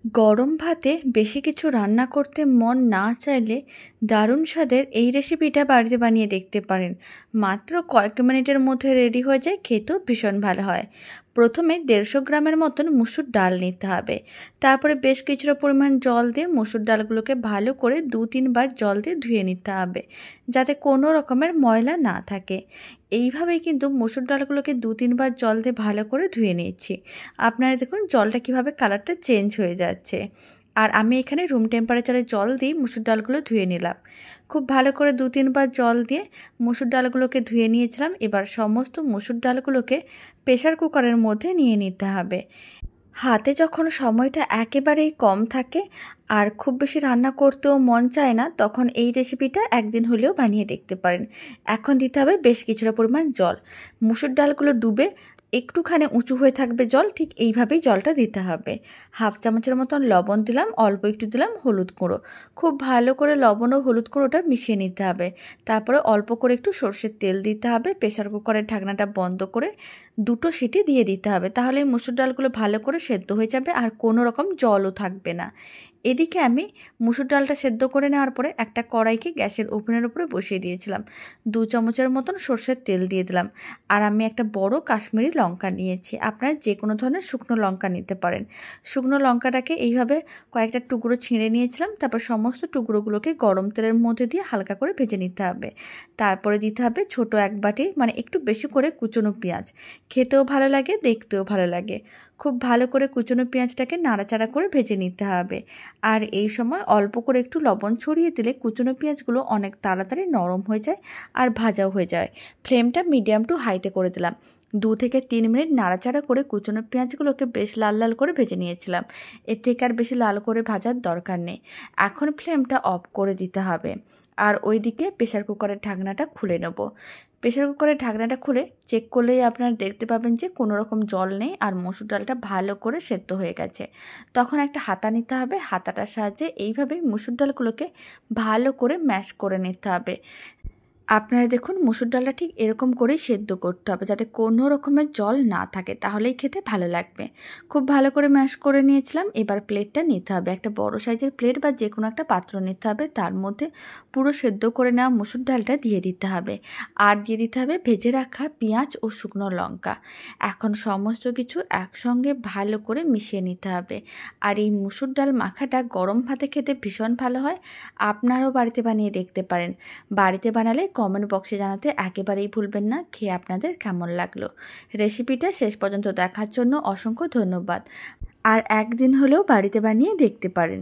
গরম ভাতে বেশি কিছু রান্না করতে মন না চাইলে দারুণ স্বাদের এই রেসিপিটা বাড়িতে বানিয়ে দেখতে পারেন। মাত্র কয়েক মিনিটের মধ্যে রেডি হয়ে যায়, খেতেও ভীষণ ভালো হয়। প্রথমে 150 গ্রামের মতন মুসুর ডাল নিতে হবে। তারপরে বেশ কিছুটা পরিমাণ জল দিয়ে মুসুর ডালগুলোকে ভালো করে 2-3 বার জল দিয়ে ধুয়ে নিতে হবে, যাতে কোনো রকমের ময়লা না থাকে। এইভাবেই কিন্তু মুসুর ডালগুলোকে 2-3 বার জল দিয়ে ভালো করে ধুয়ে নিয়েছি। আপনারা দেখুন জলটা কিভাবে কালারটা চেঞ্জ হয়ে যাচ্ছে। আর আমি এখানে রুম টেম্পারেচারে জল দিয়ে মুসুর ডালগুলো ধুয়ে নিলাম। খুব ভালো করে 2-3 বার জল দিয়ে মুসুর ডালগুলোকে ধুয়ে নিয়েছিলাম। এবার সমস্ত মুসুর ডালগুলোকে প্রেসার কুকারের মধ্যে নিয়ে নিতে হবে। হাতে যখন সময়টা একেবারেই কম থাকে আর খুব বেশি রান্না করতেও মন চায় না, তখন এই রেসিপিটা একদিন হলেও বানিয়ে দেখতে পারেন। এখন দিতে হবে বেশ কিছুটা পরিমাণ জল। মুসুর ডালগুলো ডুবে একটুখানি উঁচু হয়ে থাকবে জল, ঠিক এইভাবেই জলটা দিতে হবে। হাফ চামচের মতন লবণ দিলাম, অল্প একটু দিলাম হলুদ গুঁড়ো। খুব ভালো করে লবণ ও হলুদ গুঁড়োটা মিশিয়ে নিতে হবে। তারপরে অল্প করে একটু সর্ষের তেল দিতে হবে। প্রেসার কুকারের ঢাকনাটা বন্ধ করে 2টো সিটি দিয়ে দিতে হবে। তাহলে এই মুসুর ডালগুলো ভালো করে সেদ্ধ হয়ে যাবে আর কোনো রকম জলও থাকবে না। এদিকে আমি মুসুর ডালটা সেদ্ধ করে নেওয়ার পরে একটা কড়াইকে গ্যাসের ওভেনের উপরে বসিয়ে দিয়েছিলাম। 2 চামচের মতন সর্ষের তেল দিয়ে দিলাম। আর আমি একটা বড় কাশ্মীরি লঙ্কা নিয়েছি। আপনারা যে কোনো ধরনের শুকনো লঙ্কা নিতে পারেন। শুকনো লঙ্কাটাকে এইভাবে কয়েকটা টুকরো ছিঁড়ে নিয়েছিলাম। তারপর সমস্ত টুকরোগুলোকে গরম তেলের মধ্যে দিয়ে হালকা করে ভেজে নিতে হবে। তারপরে দিতে হবে ছোট এক বাটি, মানে একটু বেশি করে কুচনো পেঁয়াজ। খেতেও ভালো লাগে, দেখতেও ভালো লাগে। খুব ভালো করে কুচনো পেঁয়াজটাকে নাড়াচাড়া করে ভেজে নিতে হবে। আর এই সময় অল্প করে একটু লবণ ছড়িয়ে দিলে কুচনো পেঁয়াজগুলো অনেক তাড়াতাড়ি নরম হয়ে যায় আর ভাজাও হয়ে যায়। ফ্লেমটা মিডিয়াম টু হাইতে করে দিলাম। 2 থেকে 3 মিনিট নাড়াচাড়া করে কুচনো পেঁয়াজগুলোকে বেশ লাল লাল করে ভেজে নিয়েছিলাম। এর থেকে আর বেশি লাল করে ভাজার দরকার নেই। এখন ফ্লেমটা অফ করে দিতে হবে। আর ওইদিকে প্রেসার কুকারের ঢাকনাটা খুলে নেব। প্রেসার কুকারের ঢাকনাটা খুলে চেক করলেই আপনারা দেখতে পাবেন যে কোনো রকম জল নেই আর মসুর ডালটা ভালো করে সেদ্ধ হয়ে গেছে। তখন একটা হাতা নিতে হবে। হাতাটার সাহায্যে এইভাবে মসুর ডালগুলোকে ভালো করে ম্যাশ করে নিতে হবে। আপনারা দেখুন মসুর ডালটা ঠিক এরকম করেই সেদ্ধ করতে হবে, যাতে কোনো রকমের জল না থাকে, তাহলেই খেতে ভালো লাগবে। খুব ভালো করে ম্যাশ করে নিয়েছিলাম। এবার প্লেটটা নিতে হবে। একটা বড় সাইজের প্লেট বা যে কোনো একটা পাত্র নিতে হবে। তার মধ্যে পুরো সেদ্ধ করে নেওয়া মসুর ডালটা দিয়ে দিতে হবে। আর দিয়ে দিতে হবে ভেজে রাখা পেঁয়াজ ও শুকনো লঙ্কা। এখন সমস্ত কিছু একসঙ্গে ভালো করে মিশিয়ে নিতে হবে। আর এই মসুর ডাল মাখাটা গরম ভাতে খেতে ভীষণ ভালো হয়। আপনারাও বাড়িতে বানিয়ে দেখতে পারেন। বাড়িতে বানালে কমেন্ট বক্সে জানাতে একেবারেই ভুলবেন না খেয়ে আপনাদের কেমন লাগলো। রেসিপিটা শেষ পর্যন্ত দেখার জন্য অসংখ্য ধন্যবাদ। আর একদিন হলেও বাড়িতে বানিয়ে দেখতে পারেন।